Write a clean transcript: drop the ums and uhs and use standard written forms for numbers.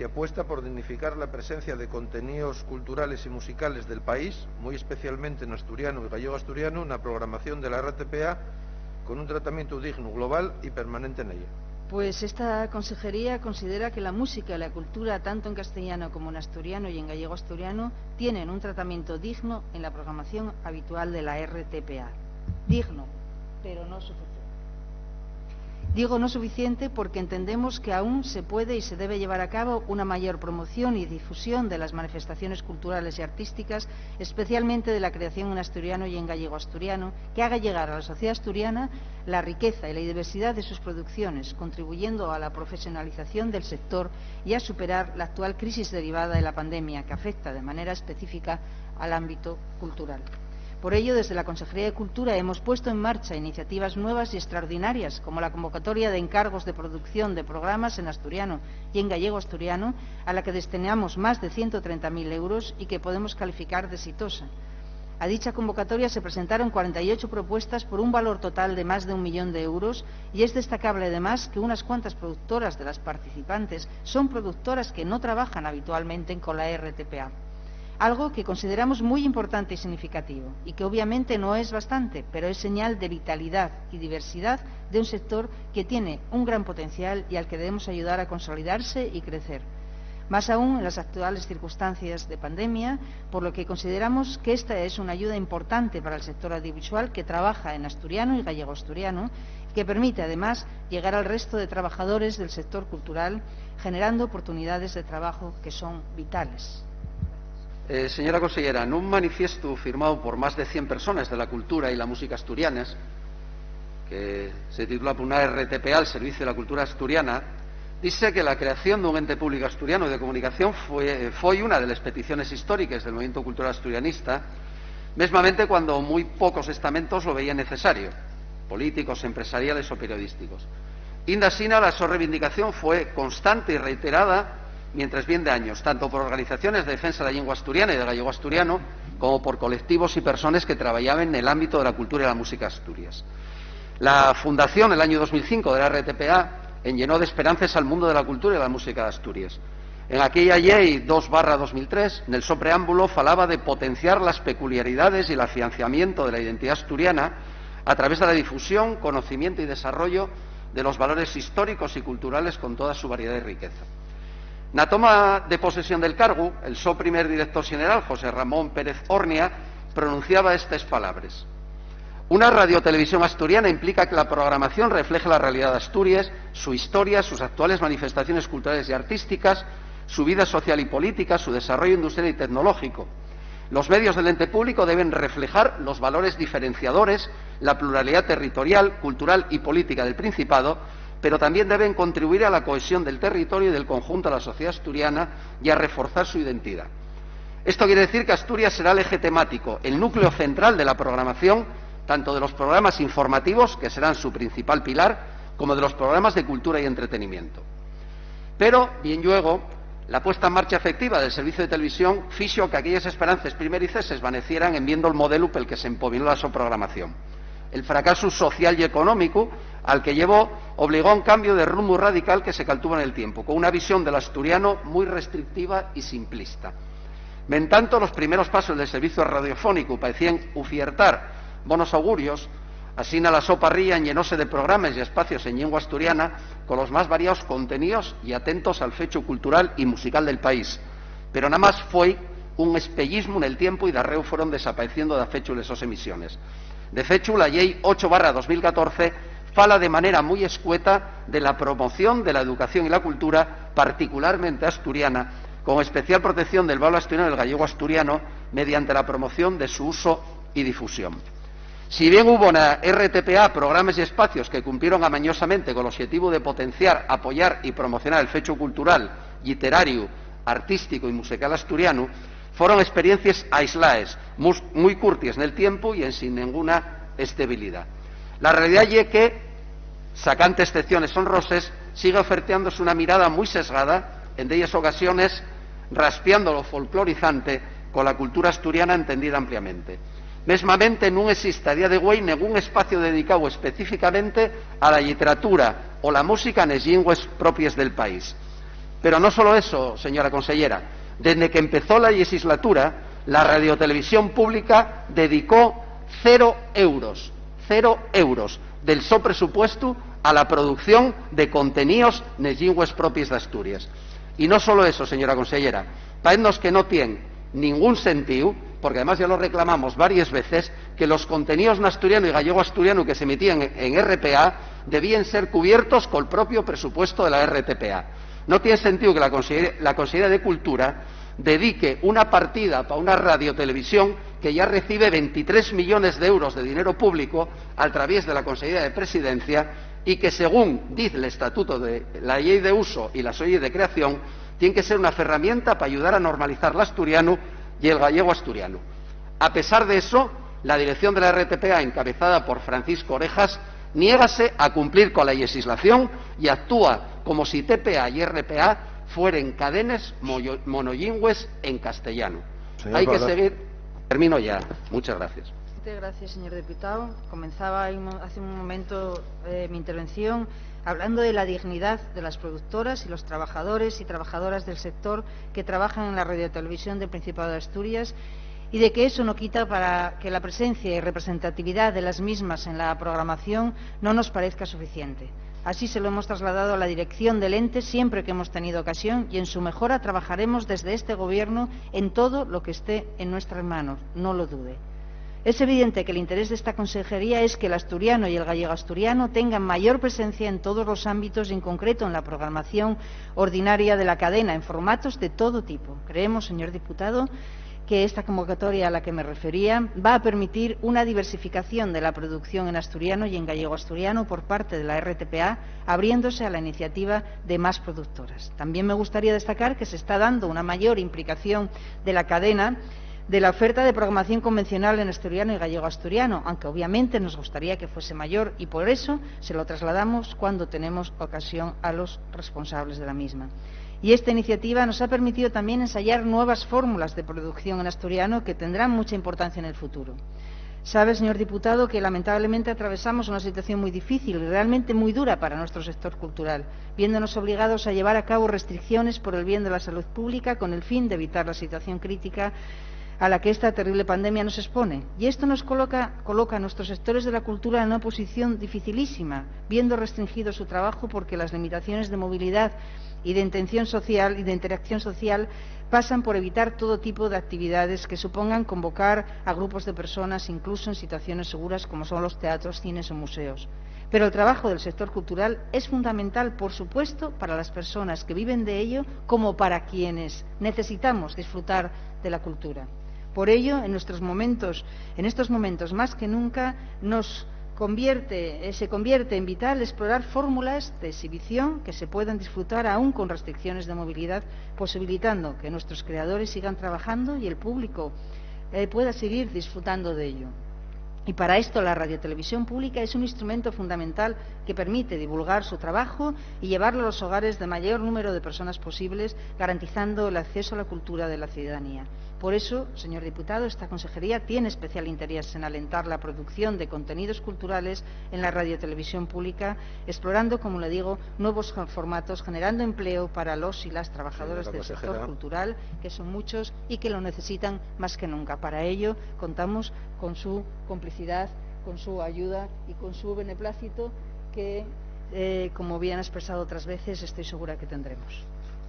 se apuesta por dignificar la presencia de contenidos culturales y musicales del país, muy especialmente en asturiano y gallego-asturiano, en la programación de la RTPA, con un tratamiento digno, global y permanente en ella. Pues esta consejería considera que la música y la cultura, tanto en castellano como en asturiano y en gallego-asturiano, tienen un tratamiento digno en la programación habitual de la RTPA. Digno, pero no suficiente. Digo no suficiente porque entendemos que aún se puede y se debe llevar a cabo una mayor promoción y difusión de las manifestaciones culturales y artísticas, especialmente de la creación en asturiano y en gallego-asturiano, que haga llegar a la sociedad asturiana la riqueza y la diversidad de sus producciones, contribuyendo a la profesionalización del sector y a superar la actual crisis derivada de la pandemia, que afecta de manera específica al ámbito cultural. Por ello, desde la Consejería de Cultura hemos puesto en marcha iniciativas nuevas y extraordinarias, como la convocatoria de encargos de producción de programas en asturiano y en gallego-asturiano, a la que destinamos más de 130.000 euros y que podemos calificar de exitosa. A dicha convocatoria se presentaron 48 propuestas por un valor total de más de 1 millón de euros, y es destacable además que unas cuantas productoras de las participantes son productoras que no trabajan habitualmente con la RTPA. Algo que consideramos muy importante y significativo, y que obviamente no es bastante, pero es señal de vitalidad y diversidad de un sector que tiene un gran potencial y al que debemos ayudar a consolidarse y crecer. Más aún en las actuales circunstancias de pandemia, por lo que consideramos que esta es una ayuda importante para el sector audiovisual que trabaja en asturiano y gallego-asturiano, y que permite además llegar al resto de trabajadores del sector cultural, generando oportunidades de trabajo que son vitales. Señora consellera, en un manifiesto firmado por más de 100 personas de la cultura y la música asturianas, que se titula por una RTPA al servicio de la cultura asturiana, dice que la creación de un ente público asturiano de comunicación foi una de las peticiones históricas del movimiento cultural asturianista, mesmamente cuando muy pocos estamentos lo veían necesario, políticos, empresariales o periodísticos. Inda sina, la reivindicación fue constante y reiterada mientras bien de años, tanto por organizaciones de defensa de la lengua asturiana y del gallego asturiano, como por colectivos y personas que trabajaban en el ámbito de la cultura y la música Asturias. La fundación, en el año 2005, de la RTPA, llenó de esperanzas al mundo de la cultura y la música de Asturias. En aquella ley 2/2003, en el so preámbulo, falaba de potenciar las peculiaridades y el afianzamiento de la identidad asturiana a través de la difusión, conocimiento y desarrollo de los valores históricos y culturales con toda su variedad y riqueza. Na toma de posesión del cargo, el so primer director general, José Ramón Pérez Ornia, pronunciaba estas palabras: una radiotelevisión asturiana implica que la programación refleje la realidad de Asturias, su historia, sus actuales manifestaciones culturales y artísticas, su vida social y política, su desarrollo industrial y tecnológico. Los medios del ente público deben reflejar los valores diferenciadores, la pluralidad territorial, cultural y política del Principado, pero también deben contribuir a la cohesión del territorio y del conjunto de la sociedad asturiana y a reforzar su identidad. Esto quiere decir que Asturias será el eje temático, el núcleo central de la programación, tanto de los programas informativos, que serán su principal pilar, como de los programas de cultura y entretenimiento. Pero, bien luego, la puesta en marcha efectiva del servicio de televisión fixo que aquellas esperanzas primerizas se esvanecieran en viendo el modelo pel que se empovinó la su programación. El fracaso social y económico al que llevó obligó a un cambio de rumbo radical que se caltuvo en el tiempo, con una visión del asturiano muy restrictiva y simplista. En tanto, los primeros pasos del servicio radiofónico parecían ofertar buenos augurios. Así, la soparrilla llenóse de programas y espacios en lengua asturiana con los más variados contenidos y atentos al fecho cultural y musical del país. Pero nada más fue un espellismo en el tiempo y de arreo fueron desapareciendo de fecho esas emisiones. De fecho, la Ley 8/2014 fala de manera muy escueta de la promoción de la educación y la cultura, particularmente asturiana, con especial protección del valor asturiano y del gallego asturiano, mediante la promoción de su uso y difusión. Si bien hubo en la RTPA programas y espacios que cumplieron amañosamente con el objetivo de potenciar, apoyar y promocionar el fecho cultural, literario, artístico y musical asturiano, fueron experiencias aisladas, muy curtas en el tiempo y sin ninguna estabilidad. La realidad es que, sacante excepciones honrosas, sigue ofertándose una mirada muy sesgada, en de ellas ocasiones raspeando lo folclorizante con la cultura asturiana entendida ampliamente. Mesmamente no existe a día de hoy ningún espacio dedicado específicamente a la literatura o la música en las lenguas propias del país. Pero no solo eso, señora consellera. Desde que empezó la legislatura, la radiotelevisión pública dedicó 0 euros del seu presupuesto a la producción de contenidos nes llingües propias de Asturias. Y no solo eso, señora consellera, parece que no tiene ningún sentido, porque además ya lo reclamamos varias veces, que los contenidos en asturiano y gallego-asturiano que se emitían en RPA debían ser cubiertos con el propio presupuesto de la RTPA. No tiene sentido que la Consellería de Cultura dedique una partida para una radiotelevisión que ya recibe 23 millones de euros de dinero público a través de la Consellería de Presidencia y que, según dice el Estatuto de la Ley de Uso y la Ley de Creación, tiene que ser una herramienta para ayudar a normalizar el asturiano y el gallego-asturiano. A pesar de eso, la dirección de la RTPA, encabezada por Francisco Orejas, niégase a cumplir con la legislación y actúa como si TPA y RPA fueran cadenas monolingües en castellano. Hay que seguir. Termino ya. Muchas gracias. Gracias, señor diputado. Comenzaba hace un momento mi intervención hablando de la dignidad de las productoras y los trabajadores y trabajadoras del sector que trabajan en la radiotelevisión del Principado de Asturias y de que eso no quita para que la presencia y representatividad de las mismas en la programación no nos parezca suficiente. Así se lo hemos trasladado a la dirección del ente siempre que hemos tenido ocasión y en su mejora trabajaremos desde este Gobierno en todo lo que esté en nuestras manos, no lo dude. Es evidente que el interés de esta consejería es que el asturiano y el gallego-asturiano tengan mayor presencia en todos los ámbitos y en concreto en la programación ordinaria de la cadena en formatos de todo tipo. Creemos, señor diputado, que esta convocatoria a la que me refería va a permitir una diversificación de la producción en asturiano y en gallego-asturiano por parte de la RTPA, abriéndose a la iniciativa de más productoras. También me gustaría destacar que se está dando una mayor implicación de la cadena de la oferta de programación convencional en asturiano y gallego-asturiano, aunque obviamente nos gustaría que fuese mayor y por eso se lo trasladamos cuando tenemos ocasión a los responsables de la misma. Y esta iniciativa nos ha permitido también ensayar nuevas fórmulas de producción en asturiano que tendrán mucha importancia en el futuro. Sabe, señor diputado, que lamentablemente atravesamos una situación muy difícil y realmente muy dura para nuestro sector cultural, viéndonos obligados a llevar a cabo restricciones por el bien de la salud pública con el fin de evitar la situación crítica a la que esta terrible pandemia nos expone. Y esto nos coloca a nuestros sectores de la cultura en una posición dificilísima, viendo restringido su trabajo porque las limitaciones de movilidad y de intención social y de interacción social pasan por evitar todo tipo de actividades que supongan convocar a grupos de personas, incluso en situaciones seguras como son los teatros, cines o museos. Pero el trabajo del sector cultural es fundamental, por supuesto, para las personas que viven de ello, como para quienes necesitamos disfrutar de la cultura. Por ello, en estos momentos más que nunca, se convierte en vital explorar fórmulas de exhibición que se puedan disfrutar aún con restricciones de movilidad, posibilitando que nuestros creadores sigan trabajando y el público pueda seguir disfrutando de ello. Y para esto la radiotelevisión pública es un instrumento fundamental que permite divulgar su trabajo y llevarlo a los hogares del mayor número de personas posibles, garantizando el acceso a la cultura de la ciudadanía. Por eso, señor diputado, esta consejería tiene especial interés en alentar la producción de contenidos culturales en la radiotelevisión pública, explorando, como le digo, nuevos formatos, generando empleo para los y las trabajadoras del sector cultural, que son muchos y que lo necesitan más que nunca. Para ello, contamos con su complicidad, con su ayuda y con su beneplácito que, como bien ha expresado otras veces, estoy segura que tendremos.